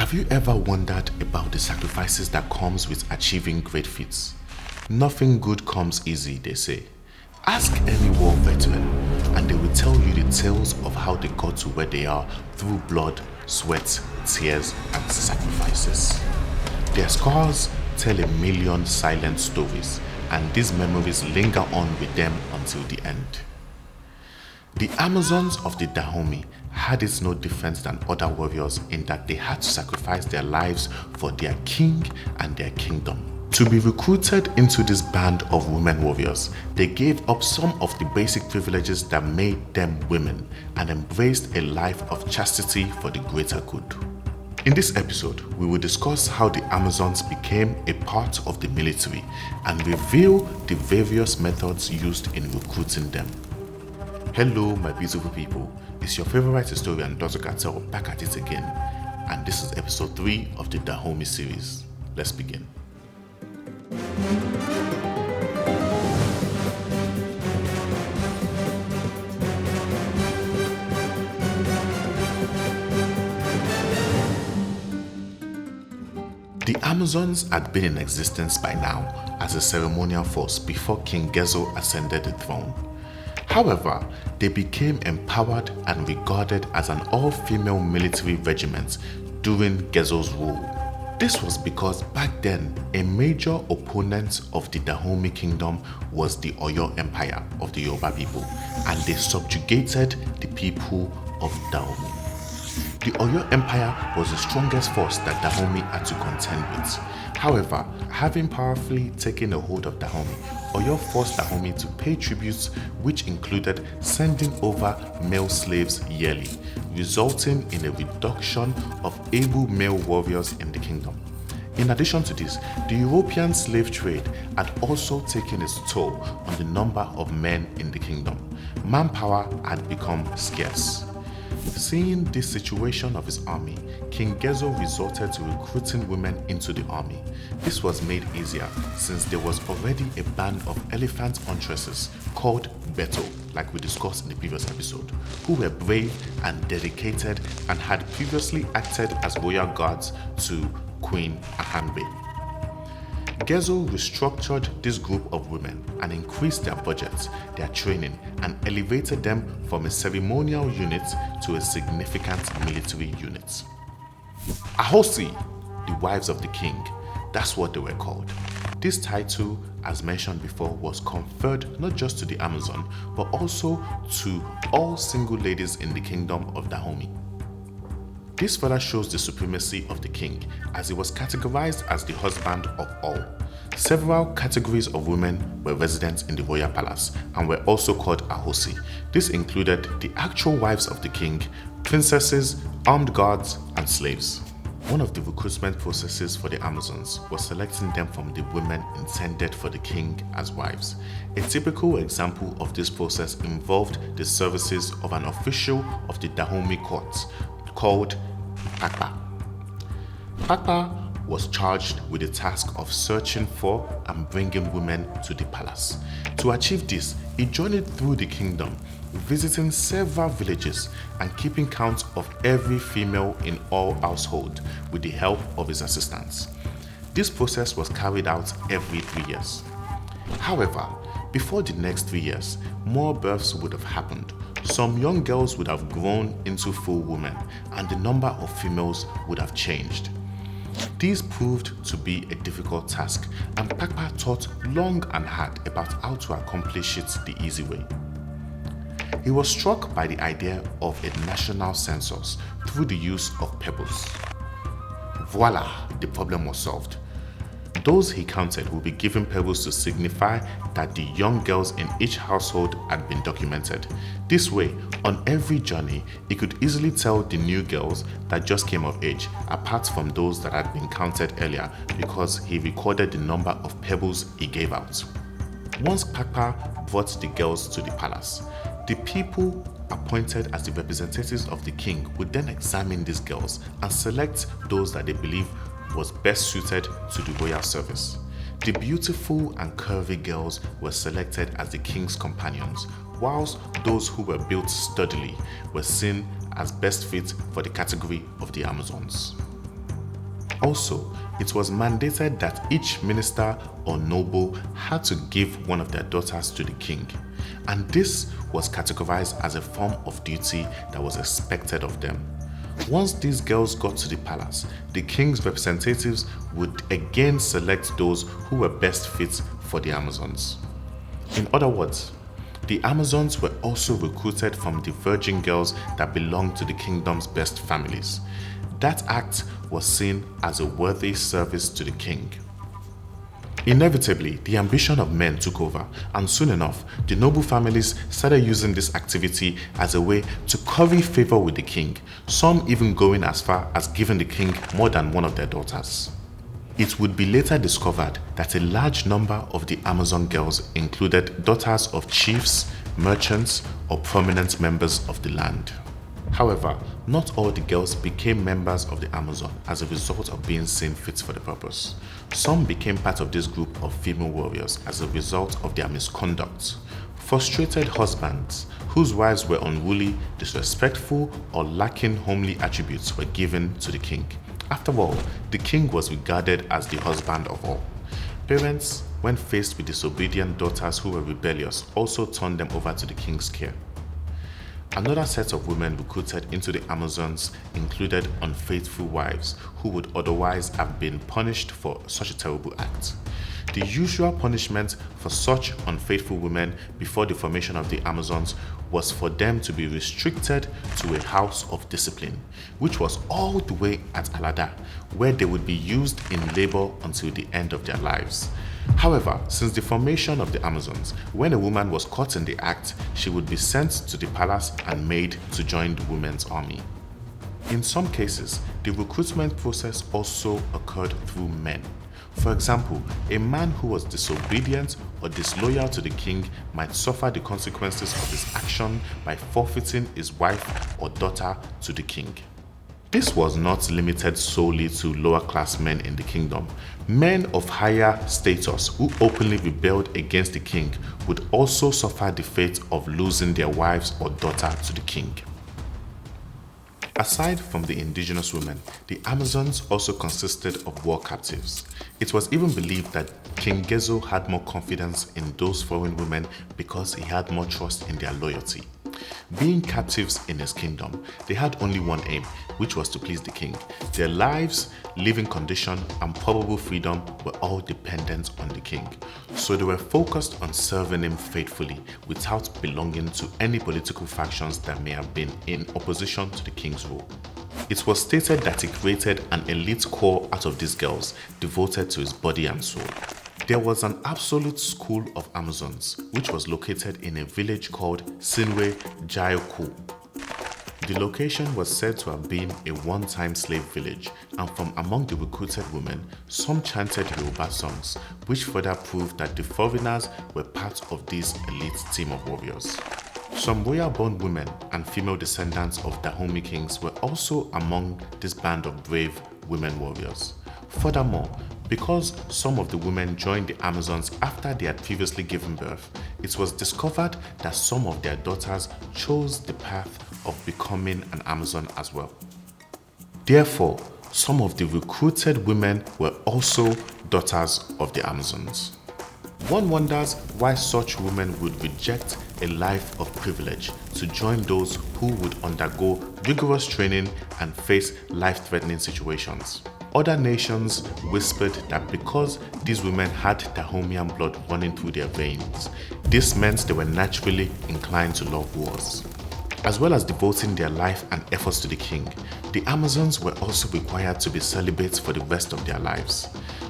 Have you ever wondered about the sacrifices that comes with achieving great feats? Nothing good comes easy, they say. Ask any war veteran and they will tell you the tales of how they got to where they are through blood, sweat, tears, and sacrifices. Their scars tell a million silent stories, and these memories linger on with them until the end. The Amazons of the Dahomey had it no different than other warriors in that they had to sacrifice their lives for their king and their kingdom. To be recruited into this band of women warriors, they gave up some of the basic privileges that made them women and embraced a life of chastity for the greater good. In this episode, we will discuss how the Amazons became a part of the military and reveal the various methods used in recruiting them. Hello my beautiful people, it's your favorite historian Dr. Gattel back at it again, and this is episode 3 of the Dahomey series. Let's begin. The Amazons had been in existence by now as a ceremonial force before King Gezo ascended the throne. However, they became empowered and regarded as an all-female military regiment during Gezo's rule. This was because back then, a major opponent of the Dahomey kingdom was the Oyo Empire of the Yoruba people, and they subjugated the people of Dahomey. The Oyo Empire was the strongest force that Dahomey had to contend with. However, having powerfully taken a hold of Dahomey, Oyo forced Dahomey to pay tributes, which included sending over male slaves yearly, resulting in a reduction of able male warriors in the kingdom. In addition to this, the European slave trade had also taken its toll on the number of men in the kingdom. Manpower had become scarce. Seeing this situation of his army, King Gezo resorted to recruiting women into the army. This was made easier since there was already a band of elephant huntresses called Beto, like we discussed in the previous episode, who were brave and dedicated and had previously acted as royal guards to Queen Ahanbe. Gezo restructured this group of women and increased their budgets, their training, and elevated them from a ceremonial unit to a significant military unit. Ahosi, the wives of the king, that's what they were called. This title, as mentioned before, was conferred not just to the Amazon, but also to all single ladies in the kingdom of Dahomey. This further shows the supremacy of the king, as he was categorized as the husband of all. Several categories of women were residents in the royal palace and were also called Ahosi. This included the actual wives of the king, princesses, armed guards, and slaves. One of the recruitment processes for the Amazons was selecting them from the women intended for the king as wives. A typical example of this process involved the services of an official of the Dahomey court called Pakpa. Pakpa was charged with the task of searching for and bringing women to the palace. To achieve this, he journeyed through the kingdom, visiting several villages and keeping count of every female in all households with the help of his assistants. This process was carried out every 3 years. However, before the next 3 years, more births would have happened. Some young girls would have grown into full women, and the number of females would have changed. This proved to be a difficult task, and Pakpa thought long and hard about how to accomplish it the easy way. He was struck by the idea of a national census through the use of pebbles. Voila, the problem was solved. Those he counted would be given pebbles to signify that the young girls in each household had been documented. This way, on every journey, he could easily tell the new girls that just came of age, apart from those that had been counted earlier, because he recorded the number of pebbles he gave out. Once Pakpa brought the girls to the palace, the people appointed as the representatives of the king would then examine these girls and select those that they believe was best suited to the royal service. The beautiful and curvy girls were selected as the king's companions, whilst those who were built sturdily were seen as best fit for the category of the Amazons. Also, it was mandated that each minister or noble had to give one of their daughters to the king, and this was categorized as a form of duty that was expected of them. Once these girls got to the palace, the king's representatives would again select those who were best fit for the Amazons. In other words, the Amazons were also recruited from the virgin girls that belonged to the kingdom's best families. That act was seen as a worthy service to the king. Inevitably, the ambition of men took over, and soon enough, the noble families started using this activity as a way to curry favor with the king, some even going as far as giving the king more than one of their daughters. It would be later discovered that a large number of the Amazon girls included daughters of chiefs, merchants, or prominent members of the land. However, not all the girls became members of the Amazon as a result of being seen fit for the purpose. Some became part of this group of female warriors as a result of their misconduct. Frustrated husbands whose wives were unruly, disrespectful, or lacking homely attributes were given to the king. After all, the king was regarded as the husband of all. Parents, when faced with disobedient daughters who were rebellious, also turned them over to the king's care. Another set of women recruited into the Amazons included unfaithful wives who would otherwise have been punished for such a terrible act. The usual punishment for such unfaithful women before the formation of the Amazons was for them to be restricted to a house of discipline, which was all the way at Alada, where they would be used in labor until the end of their lives. However, since the formation of the Amazons, when a woman was caught in the act, she would be sent to the palace and made to join the women's army. In some cases, the recruitment process also occurred through men. For example, a man who was disobedient or disloyal to the king might suffer the consequences of his action by forfeiting his wife or daughter to the king. This was not limited solely to lower class men in the kingdom. Men of higher status who openly rebelled against the king would also suffer the fate of losing their wives or daughter to the king. Aside from the indigenous women, the Amazons also consisted of war captives. It was even believed that King Gezo had more confidence in those foreign women because he had more trust in their loyalty. Being captives in his kingdom, they had only one aim, which was to please the king. Their lives, living condition, and probable freedom were all dependent on the king. So they were focused on serving him faithfully without belonging to any political factions that may have been in opposition to the king's rule. It was stated that he created an elite corps out of these girls, devoted to his body and soul. There was an absolute school of Amazons, which was located in a village called Sinwe Jayoku. The location was said to have been a one-time slave village, and from among the recruited women, some chanted Yoruba songs, which further proved that the foreigners were part of this elite team of warriors. Some royal-born women and female descendants of Dahomey kings were also among this band of brave women warriors. Furthermore, because some of the women joined the Amazons after they had previously given birth, it was discovered that some of their daughters chose the path of becoming an Amazon as well. Therefore, some of the recruited women were also daughters of the Amazons. One wonders why such women would reject a life of privilege to join those who would undergo rigorous training and face life-threatening situations. Other nations whispered that because these women had Dahomeyan blood running through their veins, this meant they were naturally inclined to love wars. As well as devoting their life and efforts to the king, the Amazons were also required to be celibate for the rest of their lives.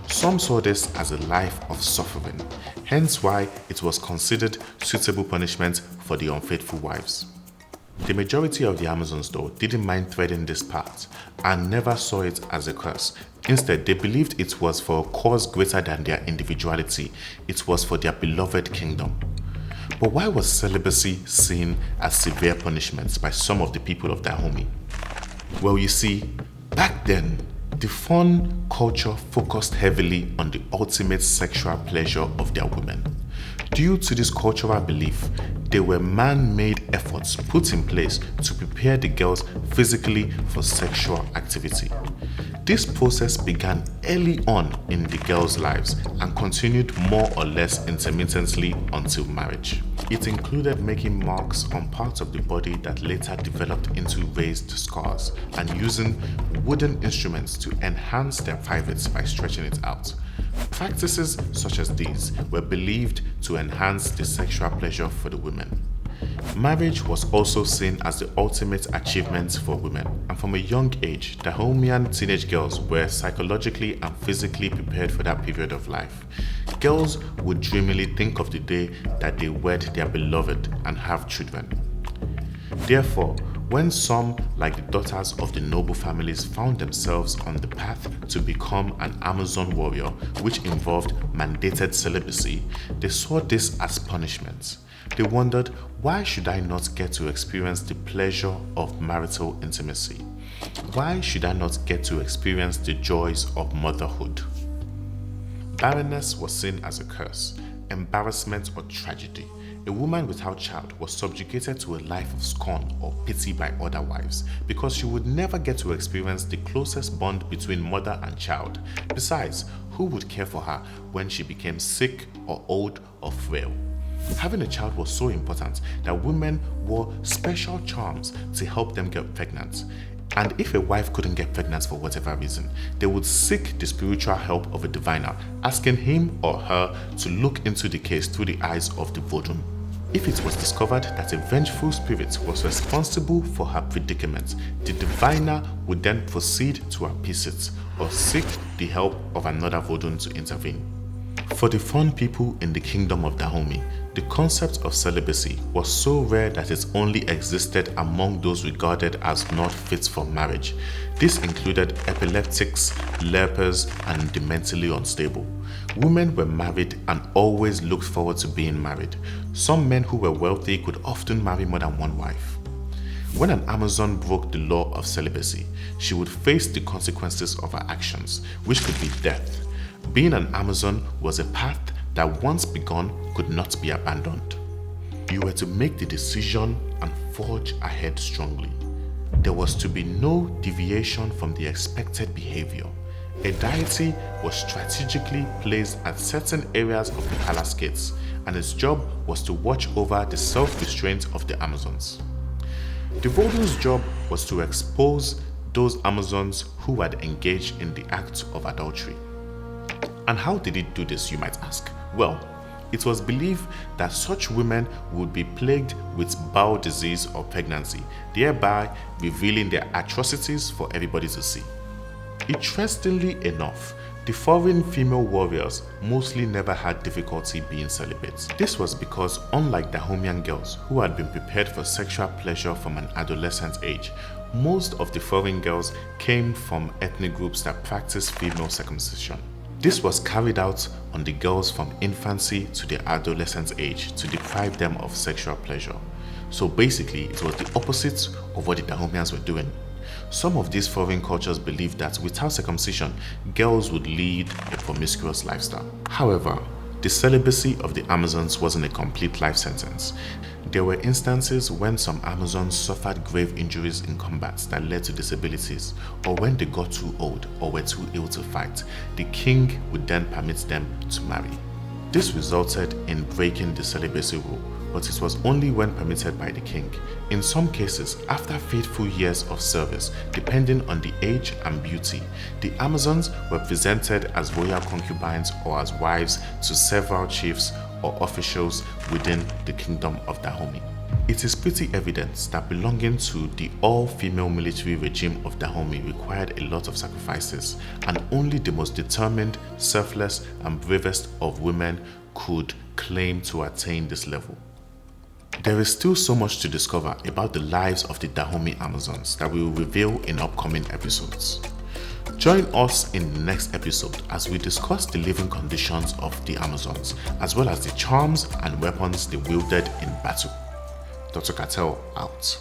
Some saw this as a life of suffering, hence why it was considered suitable punishment for the unfaithful wives. The majority of the Amazons, though, didn't mind treading this path and never saw it as a curse. Instead, they believed it was for a cause greater than their individuality. It was for their beloved kingdom. But why was celibacy seen as severe punishment by some of the people of Dahomey? Well, you see, back then, the fun culture focused heavily on the ultimate sexual pleasure of their women. Due to this cultural belief, there were man-made efforts put in place to prepare the girls physically for sexual activity. This process began early on in the girls' lives and continued more or less intermittently until marriage. It included making marks on parts of the body that later developed into raised scars and using wooden instruments to enhance their privates by stretching it out. Practices such as these were believed to enhance the sexual pleasure for the women. Marriage was also seen as the ultimate achievement for women, and from a young age, Dahomeyan teenage girls were psychologically and physically prepared for that period of life. Girls would dreamily think of the day that they wed their beloved and have children. Therefore, when some, like the daughters of the noble families, found themselves on the path to become an Amazon warrior, which involved mandated celibacy, they saw this as punishment. They wondered, why should I not get to experience the pleasure of marital intimacy? Why should I not get to experience the joys of motherhood? Barrenness was seen as a curse, embarrassment or tragedy. A woman without child was subjugated to a life of scorn or pity by other wives because she would never get to experience the closest bond between mother and child. Besides, who would care for her when she became sick or old or frail? Having a child was so important that women wore special charms to help them get pregnant. And if a wife couldn't get pregnant for whatever reason, they would seek the spiritual help of a diviner, asking him or her to look into the case through the eyes of the vodun. If it was discovered that a vengeful spirit was responsible for her predicament, the diviner would then proceed to appease it or seek the help of another vodun to intervene. For the Fon people in the kingdom of Dahomey, the concept of celibacy was so rare that it only existed among those regarded as not fit for marriage. This included epileptics, lepers, and the mentally unstable. Women were married and always looked forward to being married. Some men who were wealthy could often marry more than one wife. When an Amazon broke the law of celibacy, she would face the consequences of her actions, which could be death. Being an Amazon was a path that once begun could not be abandoned. You were to make the decision and forge ahead strongly. There was to be no deviation from the expected behavior. A deity was strategically placed at certain areas of the palace gates, and its job was to watch over the self-restraint of the Amazons. The Vodun's job was to expose those Amazons who had engaged in the act of adultery. And how did it do this, you might ask? Well, it was believed that such women would be plagued with bowel disease or pregnancy, thereby revealing their atrocities for everybody to see. Interestingly enough, the foreign female warriors mostly never had difficulty being celibate. This was because, unlike Dahomeyan girls who had been prepared for sexual pleasure from an adolescent age, most of the foreign girls came from ethnic groups that practiced female circumcision. This was carried out on the girls from infancy to their adolescent age to deprive them of sexual pleasure. So basically, it was the opposite of what the Dahomeyans were doing. Some of these foreign cultures believed that without circumcision, girls would lead a promiscuous lifestyle. However, the celibacy of the Amazons wasn't a complete life sentence. There were instances when some Amazons suffered grave injuries in combat that led to disabilities, or when they got too old or were too ill to fight, the king would then permit them to marry. This resulted in breaking the celibacy rule, but it was only when permitted by the king. In some cases, after faithful years of service, depending on the age and beauty, the Amazons were presented as royal concubines or as wives to several chiefs or officials within the kingdom of Dahomey. It is pretty evident that belonging to the all-female military regime of Dahomey required a lot of sacrifices, and only the most determined, selfless, and bravest of women could claim to attain this level. There is still so much to discover about the lives of the Dahomey Amazons that we will reveal in upcoming episodes. Join us in the next episode as we discuss the living conditions of the Amazons, as well as the charms and weapons they wielded in battle. Dr. Cattell out.